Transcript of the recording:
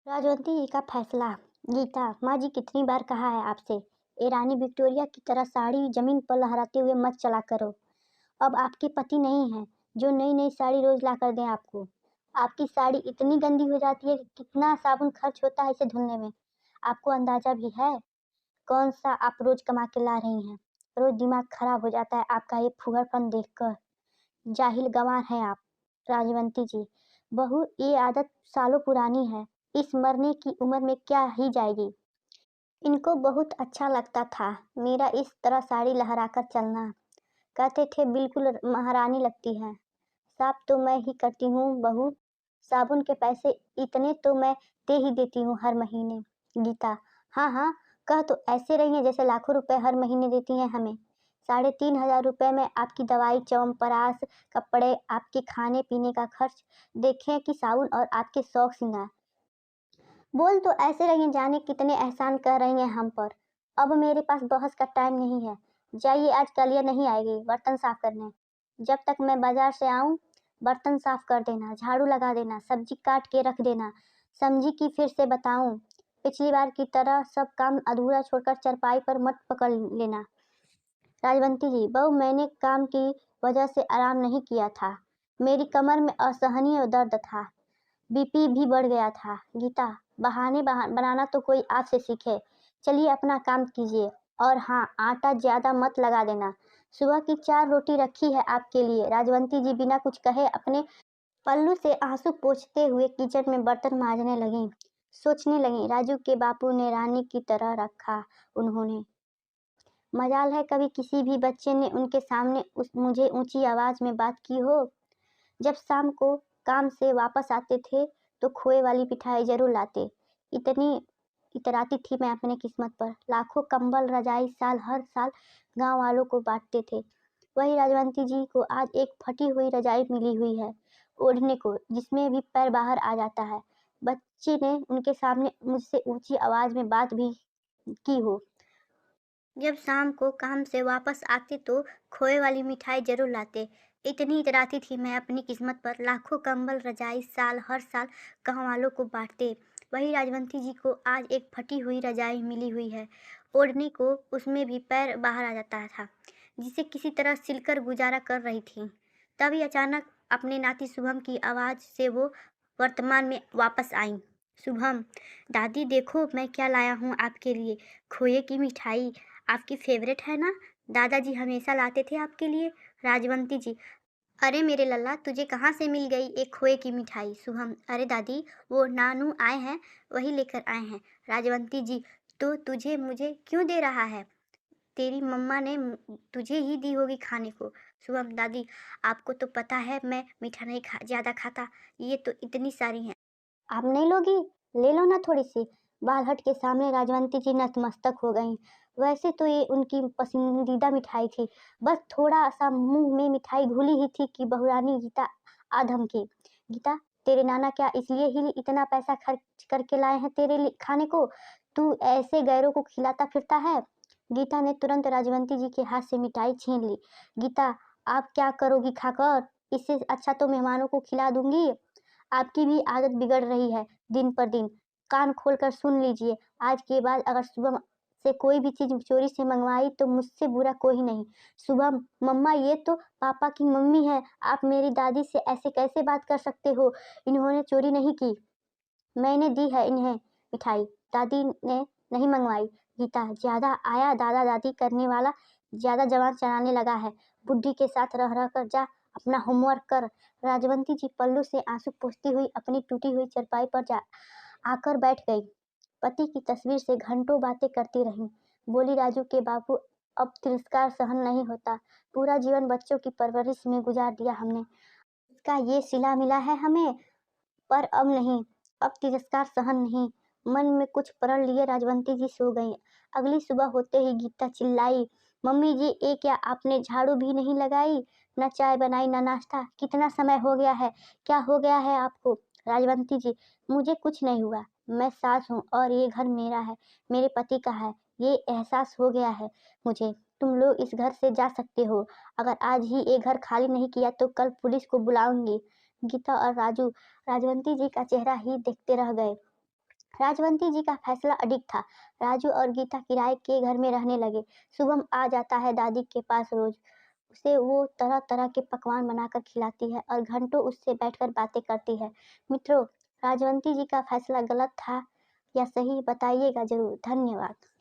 राजवंती जी का फैसला। गीता, माँ जी कितनी बार कहा है आपसे, ए रानी विक्टोरिया की तरह साड़ी जमीन पर लहराते हुए मत चला करो। अब आपके पति नहीं हैं जो नई नई साड़ी रोज ला कर दें आपको। आपकी साड़ी इतनी गंदी हो जाती है कि कितना साबुन खर्च होता है इसे धुलने में। आपको अंदाजा भी है कौन सा आप रोज कमा के ला रही हैं। रोज दिमाग खराब हो जाता है आपका ये फुहरपन देखकर। जाहिल गंवार हैं आप। राजवंती जी, बहू ये आदत सालों पुरानी है। इस मरने की उम्र में क्या ही जाएगी। इनको बहुत अच्छा लगता था मेरा इस तरह साड़ी लहराकर चलना। कहते थे बिल्कुल महारानी लगती है। साफ तो मैं ही करती हूँ बहू। साबुन के पैसे इतने तो मैं दे ही देती हूँ हर महीने। गीता, हाँ हाँ, कह तो ऐसे रही है जैसे लाखों रुपए हर महीने देती हैं हमें। 3,500 रुपए में आपकी दवाई, च्यवनप्राश, कपड़े, आपके खाने पीने का खर्च, देखें कि साबुन और आपके शौक सिंगार। बोल तो ऐसे रही हैं जाने कितने एहसान कर रही हैं हम पर। अब मेरे पास बहस का टाइम नहीं है। जाइए, आज कलिया नहीं आएगी बर्तन साफ करने। जब तक मैं बाजार से आऊं बर्तन साफ कर देना, झाड़ू लगा देना, सब्जी काट के रख देना। समझी कि फिर से बताऊं, पिछली बार की तरह सब काम अधूरा छोड़कर चरपाई पर मत पकड़ लेना। राजवंती जी, बहू मैंने काम की वजह से आराम नहीं किया था। मेरी कमर में असहनीय दर्द था, बीपी भी बढ़ गया था। गीता, बहाने बनाना तो कोई आपसे सीखे। चलिए अपना काम कीजिए। और हाँ, आटा ज्यादा मत लगा देना। सुबह की 4 रोटी रखी है आपके लिए। राजवंती जी बिना कुछ कहे अपने पल्लू से आंसू पोंछते हुए किचन में बर्तन मांजने लगी। सोचने लगी, राजू के बापू ने रानी की तरह रखा उन्होंने। मजाल है कभी किसी भी बच्चे ने उनके सामने मुझे ऊंची आवाज में बात की हो। जब शाम को काम से वापस आते थे तो खोए वाली मिठाई जरूर लाते। इतनी इतराती थी मैं अपने किस्मत पर। लाखों कंबल रजाई हर साल गांव वालों को बांटते थे। वही राजवंती जी को आज एक फटी हुई रजाई मिली हुई है ओढ़ने को, जिसमें भी पैर बाहर आ जाता है। बच्चे ने उनके सामने मुझसे ऊंची आवाज में बात भी की हो। जब शाम को काम से वापस आते तो खोए वाली मिठाई जरूर लाते। इतनी इतराती थी मैं अपनी किस्मत पर। लाखों कंबल रजाई हर साल गांव वालों को बांटते। वही राजवंती जी को आज एक फटी हुई रजाई मिली हुई है ओढ़ने को, उसमें भी पैर बाहर आ जाता था, जिसे किसी तरह सिलकर गुजारा कर रही थी। तभी अचानक अपने नाती शुभम की आवाज से वो वर्तमान में वापस आई। शुभम, दादी देखो मैं क्या लाया हूँ आपके लिए, खोए की मिठाई। आपकी फेवरेट है ना, दादाजी हमेशा लाते थे आपके लिए। राजवंती जी, अरे मेरे लल्ला, तुझे कहाँ से मिल गई एक खोए की मिठाई। शुभम, अरे दादी, वो नानू आए हैं, वही लेकर आए हैं। राजवंती जी, तो तुझे मुझे क्यों दे रहा है, तेरी मम्मा ने तुझे ही दी होगी खाने को। शुभम, दादी आपको तो पता है मैं मीठा नहीं ज्यादा खाता, ये तो इतनी सारी हैं। आप नहीं लोगी, ले लो ना थोड़ी सी। बालहट के सामने राजवंती जी नतमस्तक हो गईं। वैसे तो ये उनकी पसंदीदा मिठाई थी, बस थोड़ा सा मुंह में मिठाई घुली ही थी कि बहुरानी गीता आधम की। गीता, तेरे नाना क्या इसलिए ही इतना पैसा खर्च करके लाए हैं तेरे लिए खाने को, तू ऐसे गैरों को खिलाता फिरता है। गीता ने तुरंत राजवंती जी के हाथ से मिठाई छीन ली। गीता, आप क्या करोगी खाकर, इससे अच्छा तो मेहमानों को खिला दूंगी। आपकी भी आदत बिगड़ रही है दिन पर दिन। कान खोलकर सुन लीजिए, आज के बाद अगर सुबह से कोई भी चीज चोरी से मंगवाई तो मुझसे बुरा कोई नहीं। शुभम, मम्मा ये तो पापा की मम्मी है, आप मेरी दादी से ऐसे कैसे बात कर सकते हो। इन्होंने चोरी नहीं की, मैंने दी है इन्हें मिठाई, दादी ने नहीं मंगवाई। गीता, ज्यादा आया दादा दादी करने वाला, ज्यादा जवान चलाने लगा है। बुढ़ी के साथ रह रह कर जा अपना होमवर्क कर। राजवंती जी पल्लू से आंसू पोंछती हुई अपनी टूटी हुई चरपाई पर जा आकर बैठ गई। पति की तस्वीर से घंटों बातें करती रही। बोली, राजू के बापू, अब तिरस्कार सहन नहीं होता। पूरा जीवन बच्चों की परवरिश में गुजार दिया हमने, इसका ये सिला मिला है हमें, पर अब नहीं, अब तिरस्कार सहन नहीं। मन में कुछ प्रण लिए राजवंती जी सो गईं। अगली सुबह होते ही गीता चिल्लाई, मम्मी जी ये क्या, आपने झाड़ू भी नहीं लगाई, न चाय बनाई न नाश्ता, कितना समय हो गया है, क्या हो गया है आपको। राजवंती जी, मुझे कुछ नहीं हुआ, मैं सास हूँ और ये घर मेरा है, मेरे पति का है, ये एहसास हो गया है मुझे। तुम लोग इस घर से जा सकते हो। अगर आज ही ये घर खाली नहीं किया तो कल पुलिस को बुलाऊंगी। गीता और राजू राजवंती जी का चेहरा ही देखते रह गए। राजवंती जी का फैसला अडिग था। राजू और गीता किराए के घर में रहने लगे। शुभम आ जाता है दादी के पास रोज। उसे वो तरह तरह के पकवान बनाकर खिलाती है और घंटों उससे बैठकर बातें करती है। मित्रों, राजवंती जी का फैसला गलत था या सही, बताइएगा जरूर। धन्यवाद।